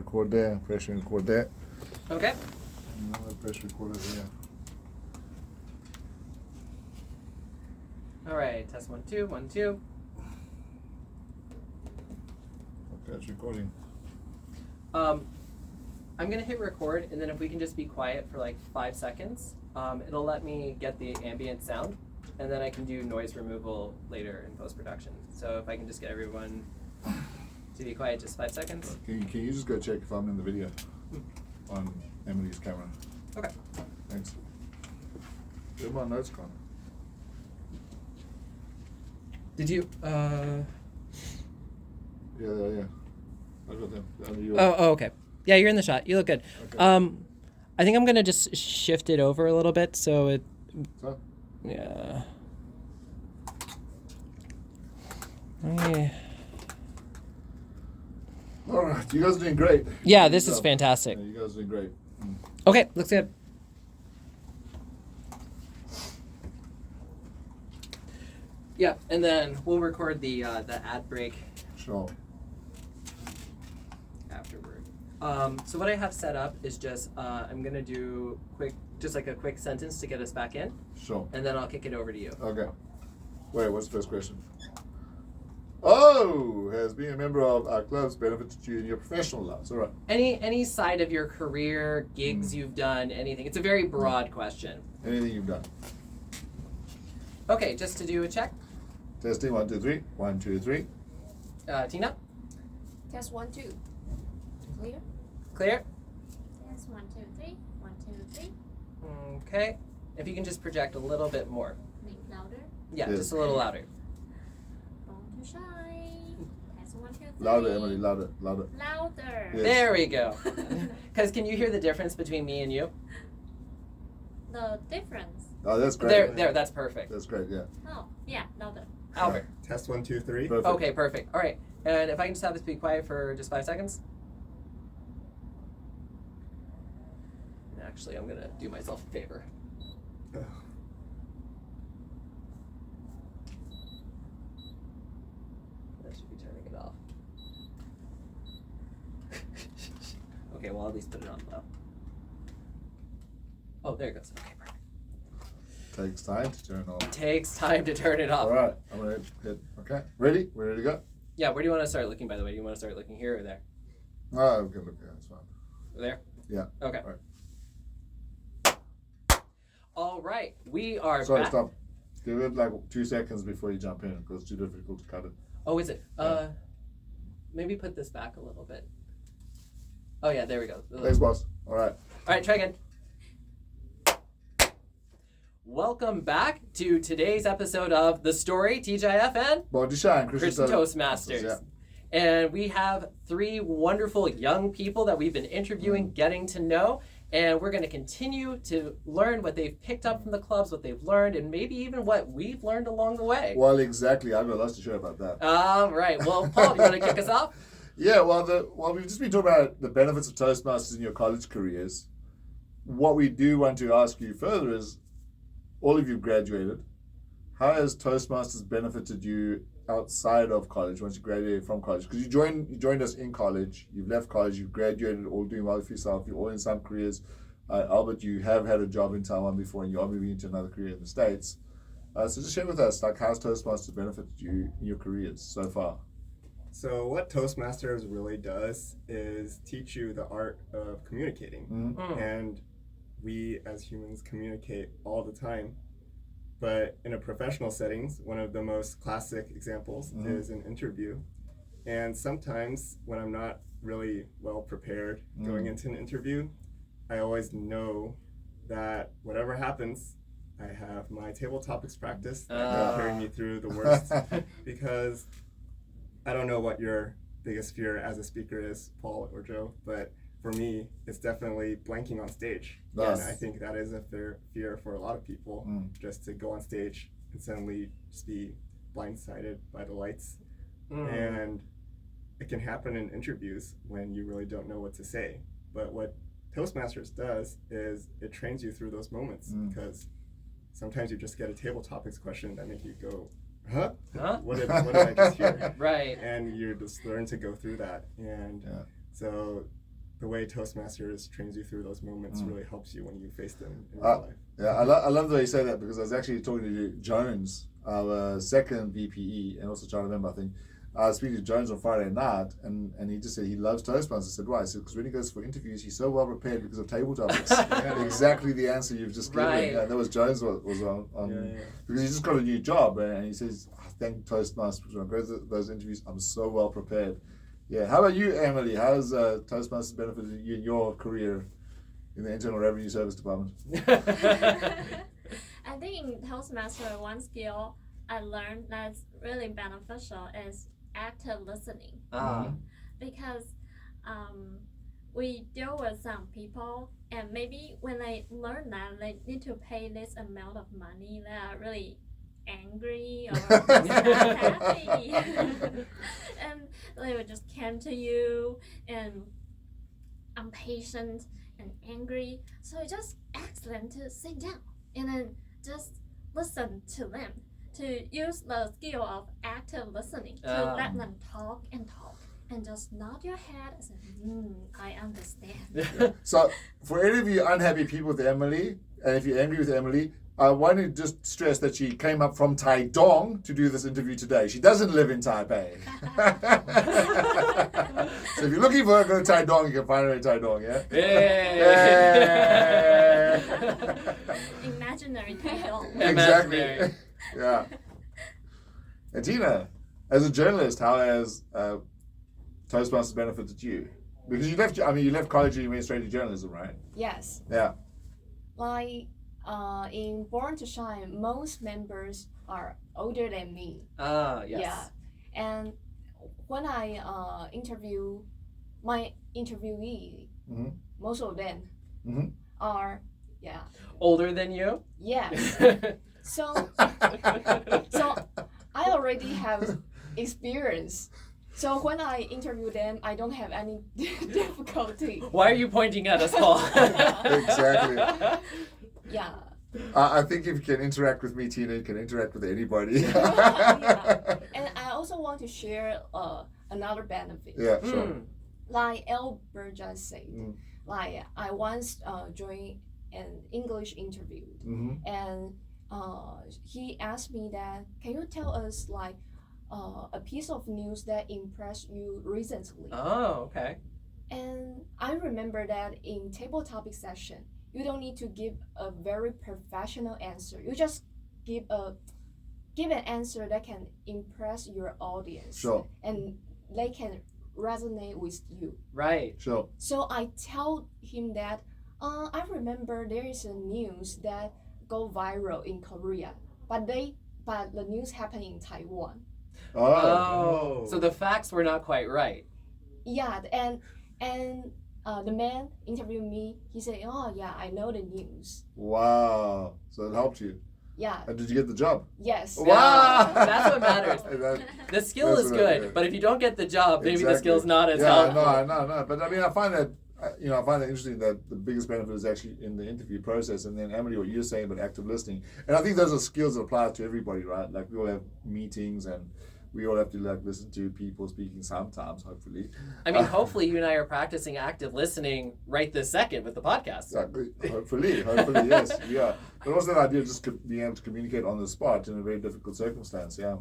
record there, press record there. Okay. And I'll press record over here. All right. Test 1, 2, 1, 2. Okay, it's recording. I'm gonna hit record, and then if we can just be quiet for like 5 seconds, it'll let me get the ambient sound, and then I can do noise removal later in post-production. So if I can just get everyone to be quiet just 5 seconds. Can you just go check if I'm in the video on Emily's camera? Okay. Thanks. Where are my notes gone? Did you? Yeah. I got them. Okay. Yeah, you're in the shot. You look good. Okay. I think I'm gonna just shift it over a little bit so it. So? Yeah. Okay. All right, you guys are doing great. Yeah, Good this is job. fantastic. Yeah, you guys are doing great. Okay, looks good. Yeah, and then we'll record the ad break Sure. afterward. So what I have set up is just I'm gonna do a quick sentence to get us back in, Sure. and then I'll kick it over to you. Okay. Wait, what's the first question? Oh, has being a member of our clubs benefited you in your professional lives? All right. Any side of your career, gigs you've done, anything. It's a very broad question. Anything you've done? Okay, just to do a check. Testing 1, 2, 3. 1, 2, 3. Tina, Test 1, 2. Clear? clear. Test 1, 2, 3. 1, 2, 3. Okay. If you can just project a little bit more. Make louder. Yeah, Yes. just a little louder. Don't too shy. Test 1, 2, 3. Louder, Emily, louder, louder. Louder. Yes. There we go. Because can you hear the difference between me and you? The difference. Oh, that's great. There, that's perfect. That's great, yeah. Oh, yeah, louder. Albert. Test 1, 2, 3. Perfect. Okay, perfect. All right. And if I can just have this be quiet for just 5 seconds. Actually, I'm going to do myself a favor. Ugh. I should be turning it off. Okay, well, at least put it on low. Oh, there it goes. Okay, perfect. Takes time to turn on. Takes time to turn it off. All right, I'm going to hit. Okay, ready? We're ready to go? Yeah, where do you want to start looking, by the way? Do you want to start looking here or there? Oh, okay, look, yeah, that's fine. There? Yeah. Okay. All right. All right. We are Sorry, back. stop. Give it like 2 seconds before you jump in because it's too difficult to cut it. Oh, is it? Yeah. Maybe put this back a little bit. Oh, yeah, there we go. Thanks, boss. All right. All right, try again. Welcome back to today's episode of The Story, TGIF, and Body Shine, Christian Toastmasters. Yeah. And we have 3 wonderful young people that we've been interviewing, getting to know, and we're going to continue to learn what they've picked up from the clubs, what they've learned, and maybe even what we've learned along the way. Well, exactly. I've got lots to share about that. All right. Well, Paul, do you want to kick us off? Yeah, well, we've just been talking about the benefits of Toastmasters in your college careers. What we do want to ask you further is, all of you graduated. How has Toastmasters benefited you outside of college once you graduated from college? Because you joined us in college, you've left college, you've graduated, all doing well for yourself, you're all in some careers. Albert, you have had a job in Taiwan before and you are moving into another career in the States. So just share with us, like, how's Toastmasters benefited you in your careers so far? So what Toastmasters really does is teach you the art of communicating. Mm-hmm. And we as humans communicate all the time. But in a professional settings, one of the most classic examples is an interview. And sometimes when I'm not really well prepared going into an interview, I always know that whatever happens, I have my table topics practice that carry me through the worst. Because I don't know what your biggest fear as a speaker is, Paul or Joe, but for me, it's definitely blanking on stage. Yes. And I think that is a fear for a lot of people, just to go on stage and suddenly just be blindsided by the lights. And it can happen in interviews when you really don't know what to say. But what Toastmasters does is it trains you through those moments, because sometimes you just get a table topics question that make you go, huh? What did I just hear? Right. And you just learn to go through that. And so the way Toastmasters trains you through those moments really helps you when you face them in Uh, real life. Yeah, I love the way you say that because I was actually talking to Jones, our second VPE, and also Charlie member, I think. I was speaking to Jones on Friday night, and he just said he loves Toastmasters. I said, why? He said, because when he goes for interviews, he's so well prepared because of table topics. Exactly the answer you've just given. Right. Yeah, that was Jones was on because he just got a new job, and he says, thank Toastmasters. When I go to those interviews, I'm so well prepared. Yeah. How about you, Emily? How has Toastmasters benefited you in your career in the Internal Revenue Service Department? I think in Toastmaster, one skill I learned that's really beneficial is active listening. Because we deal with some people, and maybe when they learn that they need to pay this amount of money, they are really angry or just not happy. And they would just come to you and impatient and angry. So it's just excellent to sit down and then just listen to them, to use the skill of active listening to let them talk and just nod your head and say, I understand. So, for any of you unhappy people with Emily, and if you're angry with Emily, I want to just stress that she came up from Taidong to do this interview today. She doesn't live in Taipei. So if you're looking for her, go to Taidong. You can find her in Taidong, yeah? Imaginary title. Exactly. Imaginary. Yeah. And Tina, as a journalist, how has Toastmasters benefited you? Because you left college and you went straight to journalism, right? Yes. Yeah. Like in Born to Shine, most members are older than me. Yes. Yeah. And when I interview my interviewee, most of them are Older than you? yes. So I already have experience. So when I interview them, I don't have any difficulty. Why are you pointing at us, Paul? Exactly. Yeah. I think if you can interact with me, Tina, you can interact with anybody. Yeah. And I also want to share another benefit. Yeah, sure. Like Albert just said, like I once joined an English interview, and he asked me that, can you tell us like a piece of news that impressed you recently? Oh, okay. And I remember that in table topic session, you don't need to give a very professional answer. You just give an answer that can impress your audience. Sure. And they can resonate with you. Right. Sure. So I tell him that I remember there is a news that go viral in Korea, but the news happened in Taiwan. Oh. So the facts were not quite right. Yeah, and the man interviewed me. He said, "Oh yeah, I know the news." Wow. So it helped you. Yeah. And did you get the job? Yes. Wow. That's what matters. That- The skill That's is what good, I- but if you don't get the job, maybe the Exactly. skill's not as Yeah, helpful. no. But I mean, I find that interesting that the biggest benefit is actually in the interview process, and then Emily, what you're saying about active listening, and I think those are skills that apply to everybody, right? Like we all have meetings, and we all have to like listen to people speaking sometimes, hopefully. I mean, hopefully you and I are practicing active listening right this second with the podcast. Hopefully, yes, yeah. But also the idea of just being able to communicate on the spot in a very difficult circumstance, yeah.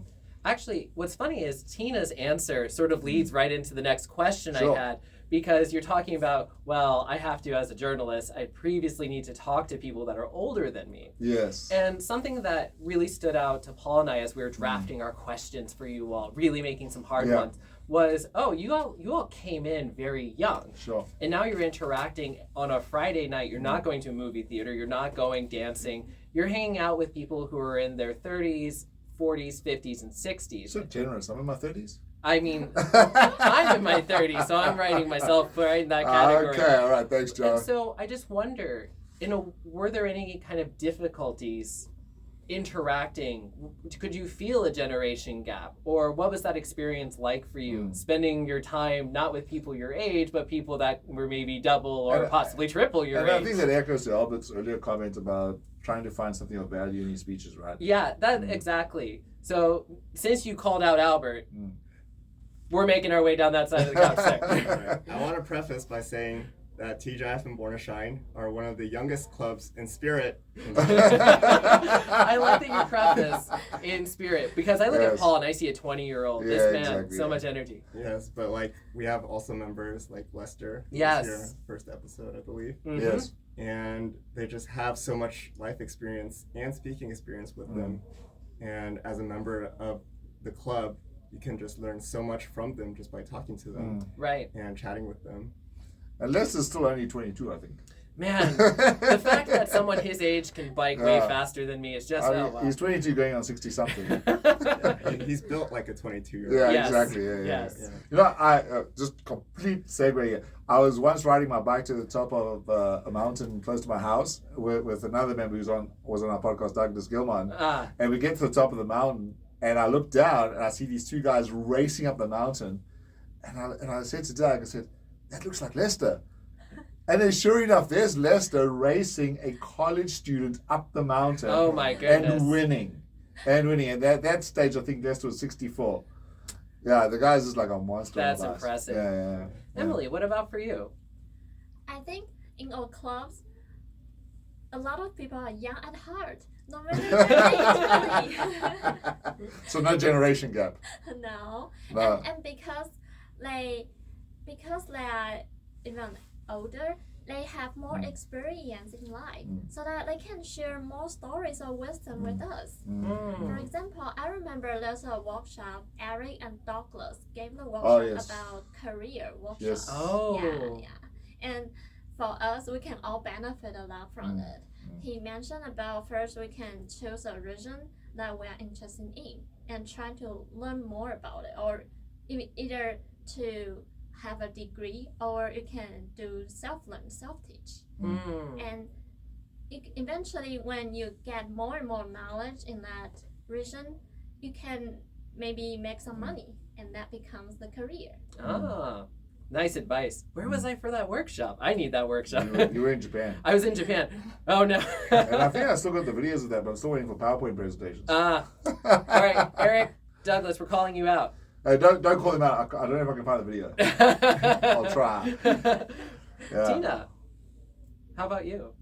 Actually, what's funny is Tina's answer sort of leads right into the next question Sure. I had, because you're talking about, well, I have to, as a journalist, I previously need to talk to people that are older than me. Yes. And something that really stood out to Paul and I as we were drafting our questions for you all, really making some hard Yeah. ones, was, you all came in very young. Sure. And now you're interacting on a Friday night. You're not going to a movie theater. You're not going dancing. You're hanging out with people who are in their 30s, 40s, 50s, and 60s. So generous. I'm in my 30s. I mean, I'm in my 30s, so I'm writing myself right in that category. Okay, all right. Thanks, Joe. And so I just wonder, were there any kind of difficulties interacting? Could you feel a generation gap? Or what was that experience like for you, spending your time not with people your age, but people that were maybe double or possibly triple your And age? I think that echoes to Albert's earlier comment about trying to find something of value in your speeches, right? Yeah, that exactly. So since you called out Albert, we're making our way down that side of the couch there. Right. I want to preface by saying that TGIF and Born to Shine are one of the youngest clubs in spirit. I like that you preface in spirit because I look at Yes. Paul and I see a 20-year-old. Yeah, This man, exactly, so yeah. much energy. Yes, but like we have also members like Lester. Yes. This year, first episode, I believe. Mhm. Yes. And they just have so much life experience and speaking experience with them. And as a member of the club, you can just learn so much from them just by talking to them Right. and chatting with them. And Lester's still only 22, I think. Man, the fact that someone his age can bike way Yeah. faster than me is just I mean, oh, wow. he's 22 going on 60 something. He's built like a 22-year-old. Yeah, Yes. exactly. Yeah, yeah, Yes. yeah. You know, I just complete segue here. I was once riding my bike to the top of a mountain close to my house with another member was on our podcast, Douglas Gilman, Ah, and we get to the top of the mountain, and I look down and I see these two guys racing up the mountain, and I said to Doug, I said, "That looks like Lester." And then sure enough, there's Lester racing a college student up the mountain. oh my goodness. And winning. And that stage, I think Lester was 64. Yeah, the guy's just like a monster. on That's the bus. impressive. Yeah. Emily, what about for you? I think in our clubs, a lot of people are young at heart. No matter their age, So no generation gap. really. No. No. And because they are even older, they have more experience in life, so that they can share more stories or wisdom with us. For example, I remember there's a workshop Eric and Douglas gave the workshop yes. about career workshop. Yes. Oh. Yeah. And for us, we can all benefit a lot from it. He mentioned about first we can choose a region that we are interested in and try to learn more about it, or either to have a degree or you can do self-learn, self-teach. And eventually when you get more and more knowledge in that region, you can maybe make some money and that becomes the career. Ah, nice advice. Where was I for that workshop? I need that workshop. You were in Japan. I was in Japan. Oh no. And I think I still got the videos of that, but I'm still waiting for PowerPoint presentations. All right, Eric, Douglas, we're calling you out. Don't call him out. I don't know if I can find the video. I'll try. Yeah. Tina, how about you?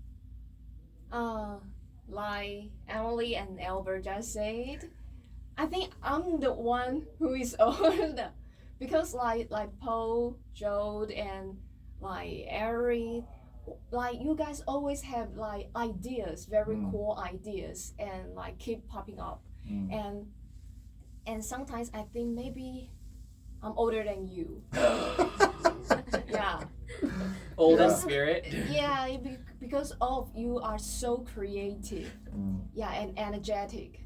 Like Emily and Albert just said, I think I'm the one who is older, because like Paul, Jode, and like Eric, like you guys always have like ideas, very cool ideas, and like keep popping up, and sometimes I think maybe I'm older than you. Yeah. Old in Yeah. spirit. Yeah, because all of you are so creative. Yeah, and energetic.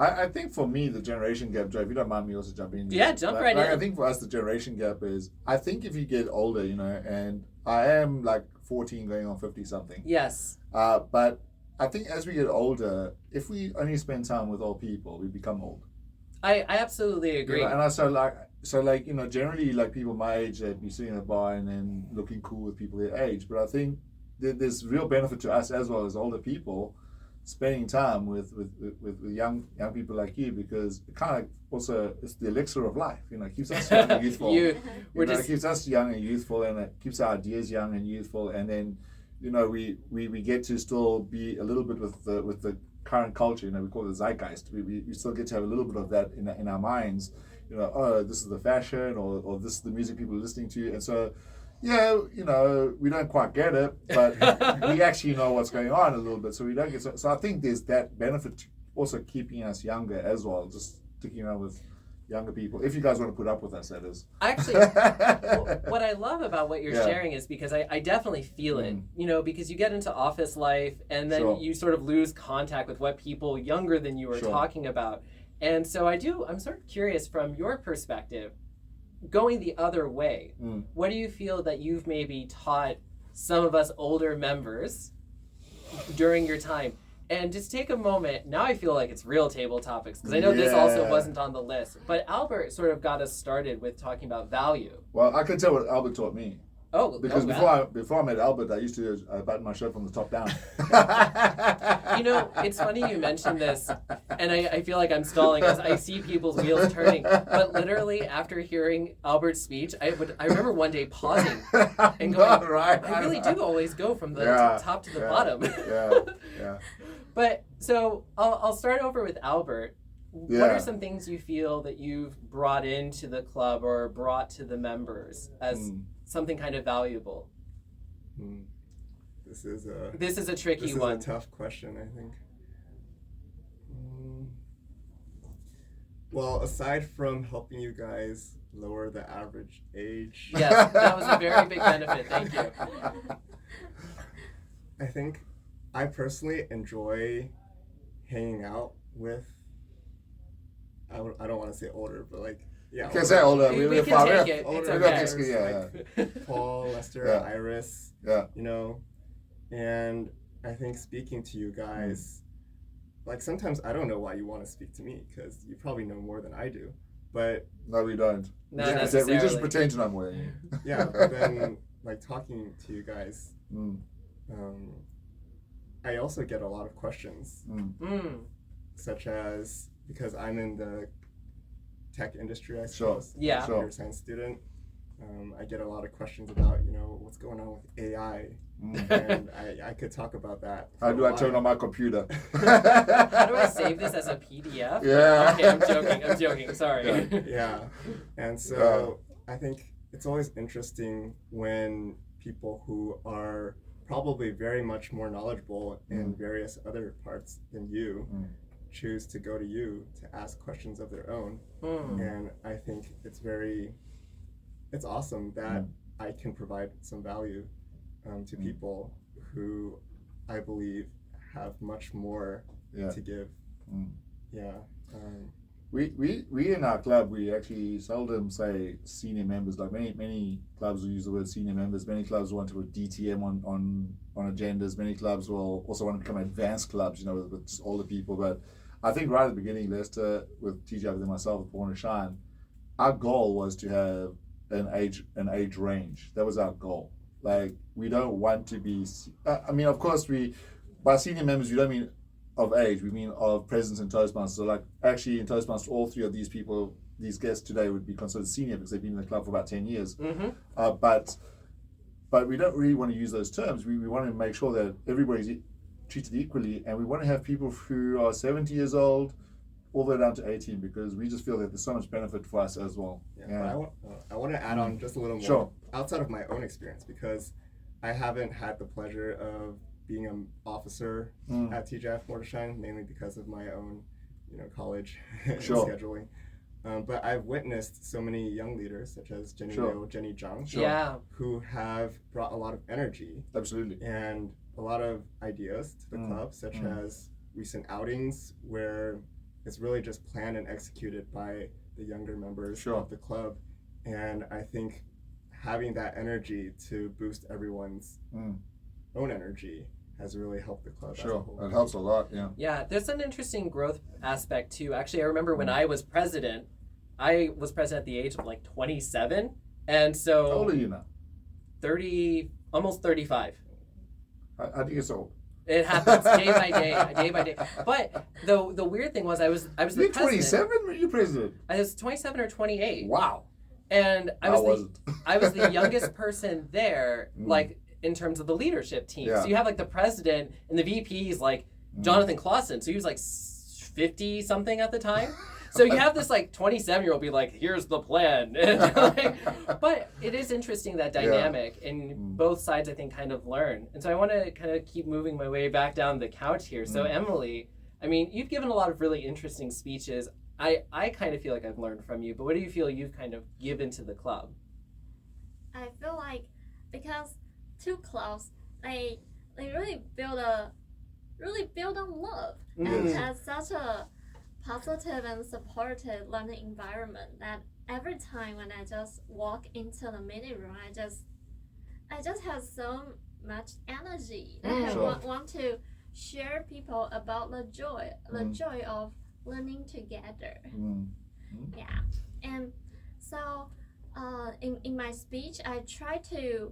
I think for me, the generation gap, Joe, if you don't mind me also jumping in. Yeah, jump right in. I think for us, the generation gap is, I think if you get older, you know, and I am like 14 going on 50 something. Yes. But I think as we get older, if we only spend time with old people, we become old. I absolutely agree. You know, and I so like you know, generally like people my age, they'd be sitting in a bar and then looking cool with people their age. But I think there's real benefit to us as well as older people spending time with young people like you, because it kind of also it's the elixir of life. You know, it keeps us young and youthful. It keeps us young and youthful, and it keeps our ideas young and youthful. And then, you know, we get to still be a little bit with the current culture. You know, we call it the zeitgeist. We still get to have a little bit of that in our minds. You know, oh, this is the fashion, or this is the music people are listening to, and so. Yeah, you know, we don't quite get it, but we actually know what's going on a little bit, so we don't get so I think there's that benefit to also keeping us younger as well, just sticking around with younger people. If you guys want to put up with us, that is. Actually, what I love about what you're sharing is because I definitely feel it, you know, because you get into office life and then you sort of lose contact with what people younger than you are talking about. And so I'm sort of curious from your perspective, going the other way, what do you feel that you've maybe taught some of us older members during your time? And just take a moment, now I feel like it's real table topics, because I know this also wasn't on the list, but Albert sort of got us started with talking about value. Well, I can tell what Albert taught me. Because wow. before I met Albert, I used to button my shirt from the top down. You know, it's funny you mentioned this, and I feel like I'm stalling as I see people's wheels turning. But literally, after hearing Albert's speech, I remember one day pausing and going, right. I really do always go from the top to the bottom. Yeah. But so I'll start over with Albert. What are some things you feel that you've brought into the club or brought to the members as something kind of valuable? This is a tricky one. This is a tough question, I think. Well, aside from helping you guys lower the average age. Yes, that was a very big benefit. Thank you. I think I personally enjoy hanging out with, I don't want to say older, but like, yeah. You can say older. We can take it. It's older okay. Paul, Lester, Iris. Yeah. You know, and I think speaking to you guys, like sometimes I don't know why you want to speak to me because you probably know more than I do, but no, we don't. Not we necessarily. just pretend to know more than you. Yeah, but then like talking to you guys, I also get a lot of questions, such as because I'm in the tech industry, I suppose. Yeah. I'm a computer science student. I get a lot of questions about, what's going on with AI, and I could talk about that. How do I turn on my computer? How do I save this as a PDF? Yeah. Okay, I'm joking. Sorry. Yeah, and so I think it's always interesting when people who are probably very much more knowledgeable in various other parts than you choose to go to you to ask questions of their own. And I think it's awesome that I can provide some value to people who I believe have much more to give. We in our club, we actually seldom say senior members. Like many clubs will use the word senior members. Many clubs want to put DTM on agendas. Many clubs will also want to become advanced clubs, with just older people. But I think right at the beginning, Lester, with TJ and myself, with Born to Shine, our goal was to have an age range. That was our goal. Like, we don't want to be. Of course, by senior members, we don't mean of age, we mean of presence in Toastmasters. So like actually in Toastmasters, all three of these people, these guests today would be considered senior because they've been in the club for about 10 years. But we don't really want to use those terms. We want to make sure that everybody's treated equally, and we want to have people who are 70 years old all the way down to 18 because we just feel that there's so much benefit for us as well. But I want to add on just a little more outside of my own experience, because I haven't had the pleasure of being an officer at TGIF Born to Shine, mainly because of my own, college scheduling. But I've witnessed so many young leaders, such as Jenny Liu, Jenny Zhang, who have brought a lot of energy, absolutely, and a lot of ideas to the club, such as recent outings where it's really just planned and executed by the younger members of the club. And I think having that energy to boost everyone's own energy has really helped the club as a whole. It helps a lot, Yeah, there's an interesting growth aspect too. Actually, I remember when I was president at the age of like 27, and so... How old are you now? 30, almost 35. How do you get so old? It happens day by day. But the weird thing was I was the president. 27? Were you president? I was 27 or 28. Wow. And I was the youngest person there, like in terms of the leadership team. Yeah. So you have like the president and the VPs, like Jonathan Clausen. So he was like 50 something at the time. So you have this like 27-year-old be like, here's the plan. But it is interesting, that dynamic, and both sides I think kind of learn. And so I want to kind of keep moving my way back down the couch here. So Emily, you've given a lot of really interesting speeches. I kind of feel like I've learned from you, but what do you feel you've kind of given to the club? I feel like because two clubs, they really build on love and has such a positive and supportive learning environment that every time when I just walk into the meeting room, I just have so much energy. I want to share people about the joy of learning together. Yeah, and so in my speech, I try to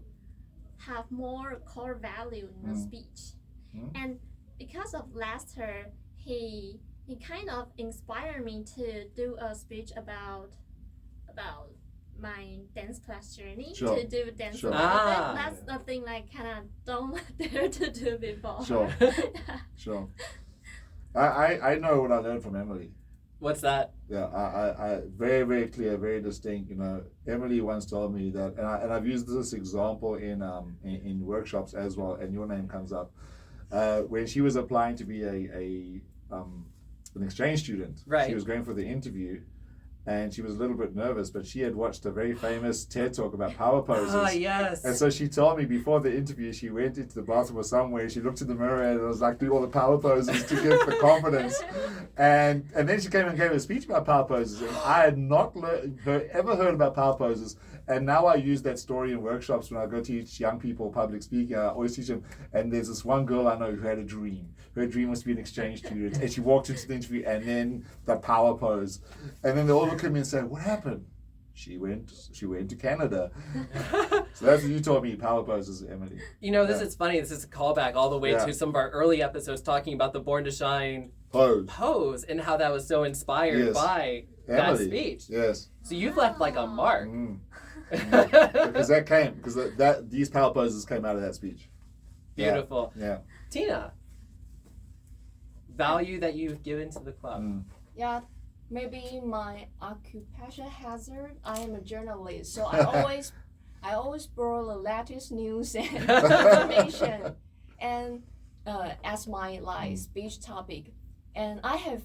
have more core value in the speech. And because of Lester, he kind of inspired me to do a speech about my dance class journey, Sure. to do dance Sure. a little bit. Ah. That's the thing I kind of don't dare to do before. Sure. Sure. I know what I learned from Emily. What's that? Yeah, I very, very clear, very distinct. You know, Emily once told me that, and I've used this example in workshops as well, and your name comes up. When she was applying to be an exchange student, Right. she was going for the interview, and she was a little bit nervous, but she had watched a very famous TED talk about power poses. Ah, yes. And so she told me before the interview, she went into the bathroom or somewhere, she looked in the mirror and was like doing all the power poses to get the confidence. And then she came and gave a speech about power poses. And I had not ever heard about power poses. And now I use that story in workshops when I go teach young people public speaking. I always teach them. And there's this one girl I know who had a dream. Her dream was to be an exchange student. And she walked into the interview and then the power pose. And then they all look at me and say, "What happened?" She went to Canada. So that's what you told me, power poses, Emily. You know, this is funny. This is a callback all the way Yeah. to some of our early episodes talking about the Born to Shine Pose. pose and how that was so inspired Yes. by that Emily. speech. Yes. So you've left like a mark. Mm. Because that these power poses came out of that speech. Beautiful. Yeah. Tina, value that you've given to the club. Mm. Yeah, maybe my occupation hazard. I am a journalist, so I always borrow the latest news and information, and as my speech topic, and I have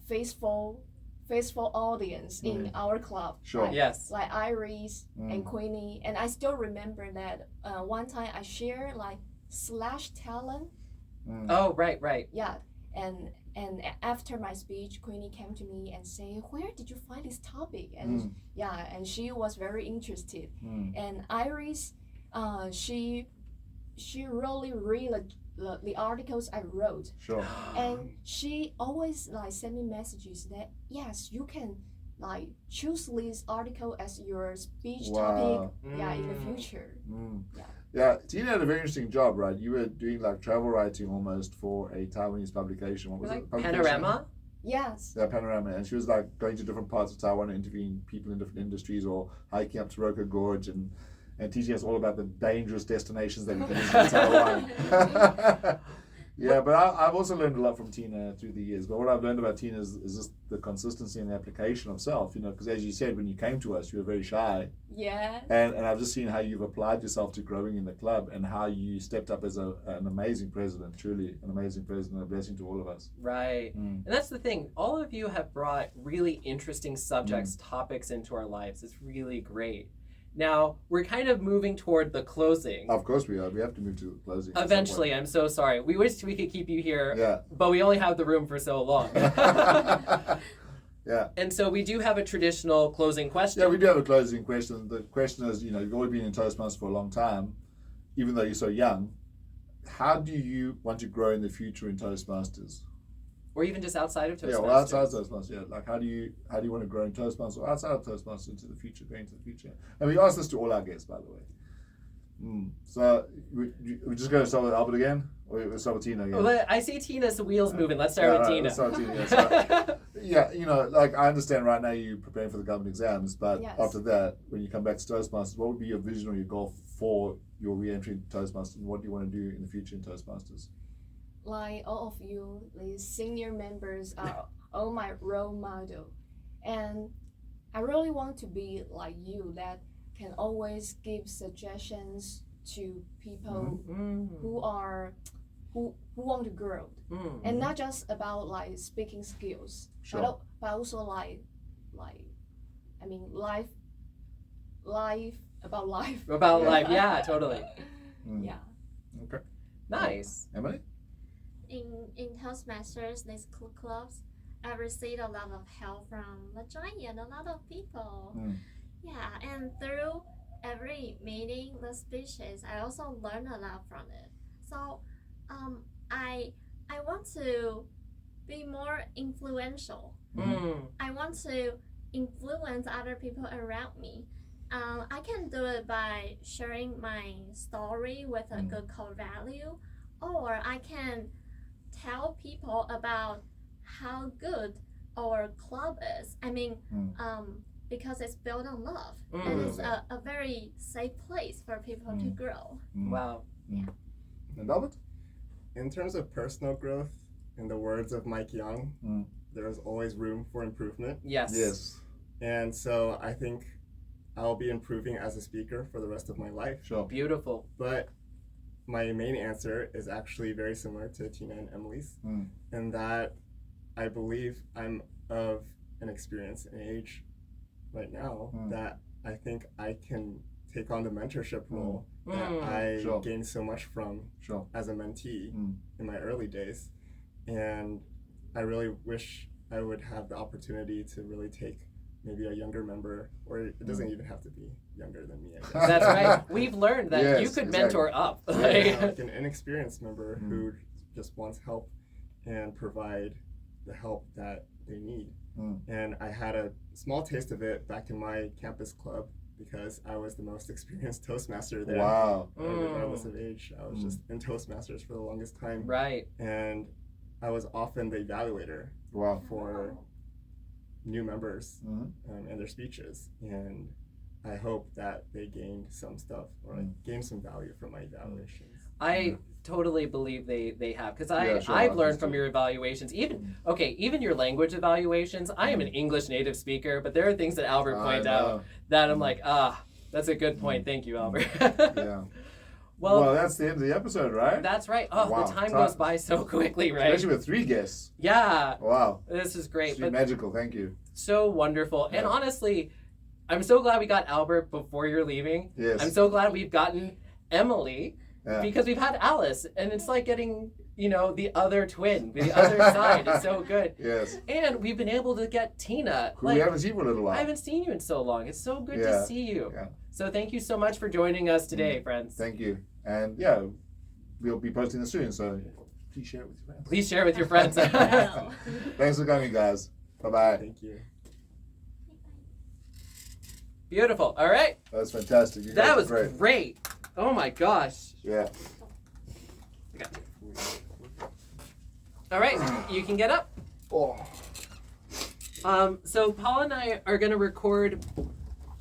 faithful audience in our club. Sure. Yes. Like Iris and Queenie, and I still remember that one time I shared Slash Talent. Oh, right. Yeah, and after my speech, Queenie came to me and say, "Where did you find this topic?" And and she was very interested. And Iris, she really read the articles I wrote, Sure. and she always send me messages that yes, you can choose this article as your speech topic. Yeah, in the future. Yeah. Yeah, Tina had a very interesting job, right? You were doing travel writing almost for a Taiwanese publication. What was it? Publication? Panorama? Yes. Yeah, Panorama. And she was going to different parts of Taiwan and interviewing people in different industries or hiking up to Roca Gorge and teaching us all about the dangerous destinations that we can visit in Taiwan. Yeah, but I've also learned a lot from Tina through the years. But what I've learned about Tina is just the consistency and the application of self, because as you said, when you came to us, you were very shy. Yeah. And I've just seen how you've applied yourself to growing in the club and how you stepped up as an amazing president, truly an amazing president, a blessing to all of us. Right. And that's the thing. All of you have brought really interesting subjects, topics into our lives. It's really great. Now, we're kind of moving toward the closing. Of course we are. We have to move to the closing. Eventually, I'm so sorry. We wish we could keep you here, Yeah. but we only have the room for so long. Yeah. And so we do have a traditional closing question. Yeah, we do have a closing question. The question is, you've always been in Toastmasters for a long time, even though you're so young. How do you want to grow in the future in Toastmasters? Or even just outside of Toastmasters. Yeah, well, outside Toastmasters, yeah. How do you want to grow in Toastmasters or outside of Toastmasters into the future, going into the future? And we ask this to all our guests, by the way. So we're just going to start with Albert again, or we'll start with Tina again. Well, I see Tina's wheels moving. Let's start with Tina. Let's start with Tina. Yeah, I understand right now you're preparing for the government exams, but Yes. after that, when you come back to Toastmasters, what would be your vision or your goal for your re-entry into Toastmasters, and what do you want to do in the future in Toastmasters? Like all of you, the senior members are all my role model, and I really want to be like you that can always give suggestions to people who want to grow, and not just about speaking skills, Sure. but also life about life. About Yeah. life, yeah, totally. Yeah. Okay. Nice. Emily? In Toastmasters, these clubs, I received a lot of help from Lajanya and a lot of people. Yeah, and through every meeting, the speeches, I also learned a lot from it. So, I want to be more influential. I want to influence other people around me. I can do it by sharing my story with a good core value, or I can tell people about how good our club is. I mean, because it's built on love, and it's a very safe place for people to grow. Wow. And Albert? In terms of personal growth, in the words of Mike Young, there is always room for improvement. Yes. Yes. And so I think I'll be improving as a speaker for the rest of my life. Sure. Beautiful. But my main answer is actually very similar to Tina and Emily's, in that I believe I'm of an experience and age right now that I think I can take on the mentorship role that I gained so much from as a mentee in my early days. And I really wish I would have the opportunity to really take maybe a younger member, or it doesn't even have to be younger than me, I guess. That's right. We've learned that Yes, you could exactly. mentor up. Like an inexperienced member who just wants help and provide the help that they need. And I had a small taste of it back in my campus club because I was the most experienced Toastmaster there. Wow. Regardless of age, I was just in Toastmasters for the longest time. Right. And I was often the evaluator Wow. for new members and their speeches. And I hope that they gained some stuff or gained some value from my evaluations. I totally believe they have, because Yeah, sure, I've I learned think from so. your evaluations, even your language evaluations. I am an English native speaker, but there are things that Albert pointed out that I'm like, that's a good point. Thank you, Albert. Yeah. Well, that's the end of the episode, right? That's right. Oh, Wow. the time goes by so quickly, right? Especially with 3 guests. Yeah. Wow. This is great. It's been magical. Thank you. So wonderful. And Yeah. honestly, I'm so glad we got Albert before you're leaving. Yes. I'm so glad we've gotten Emily Yeah. because we've had Alice, and it's like getting, the other twin, the other side. It's so good. Yes. And we've been able to get Tina. Who we haven't seen for a little while. I haven't seen you in so long. It's so good Yeah. to see you. Yeah. So thank you so much for joining us today, friends. Thank you. And yeah, we'll be posting this soon, so please share it with your friends. Please share with your friends. Wow. Thanks for coming, guys. Bye-bye. Thank you. Beautiful. All right. That was fantastic. You That guys was were great. Oh my gosh. Yeah. All right. You can get up. Oh. So Paul and I are going to record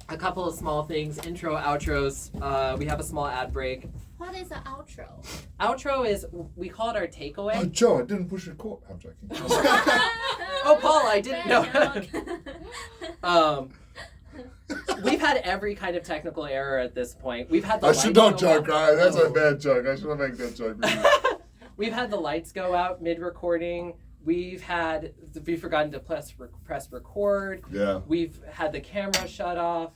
a couple of small things, intro, outros. We have a small ad break. What is the outro? Outro is, we call it our Oh, takeaway. Joe, I didn't push record. I'm joking. Oh, Paul, I didn't know. We've had every kind of technical error at this point. We've had the I should lights not go joke, out. guys. That's a bad joke. I should not make that joke. We've had the lights go out mid-recording. We've forgotten to press record. Yeah. We've had the camera shut off.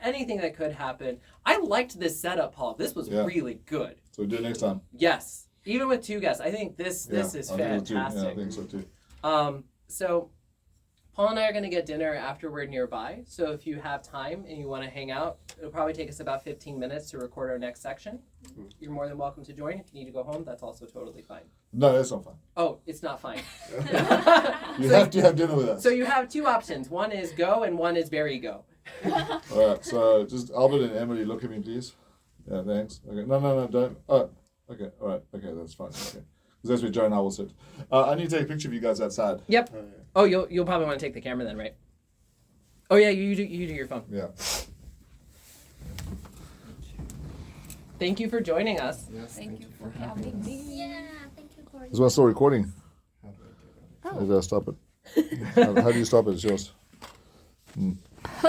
Anything that could happen. I liked this setup, Paul. This was really good. So we'll do it next time. Yes. Even with 2 guests. I think this is I think so too. fantastic. Yeah, I think so too. So Paul and I are going to get dinner afterward nearby. So if you have time and you want to hang out, it'll probably take us about 15 minutes to record our next section. You're more than welcome to join. If you need to go home, that's also totally fine. No, that's not fun. Oh, it's not fine. You have to have dinner with us. So you have 2 options. One is go and one is very go. All right, so just Albert and Emily, look at me, please. Yeah, thanks. Okay, no, don't. Oh, okay, all right, okay, that's fine. Okay, because that's where Joe and I will sit. I need to take a picture of you guys outside. Yep. Oh, you'll probably want to take the camera then, right? Oh yeah, you do your phone. Yeah. Thank you for joining us. Yes, Thank you for having me. Yeah, thank you for Is my still recording? How do I get it? How do I stop it? How do you stop it? It's yours.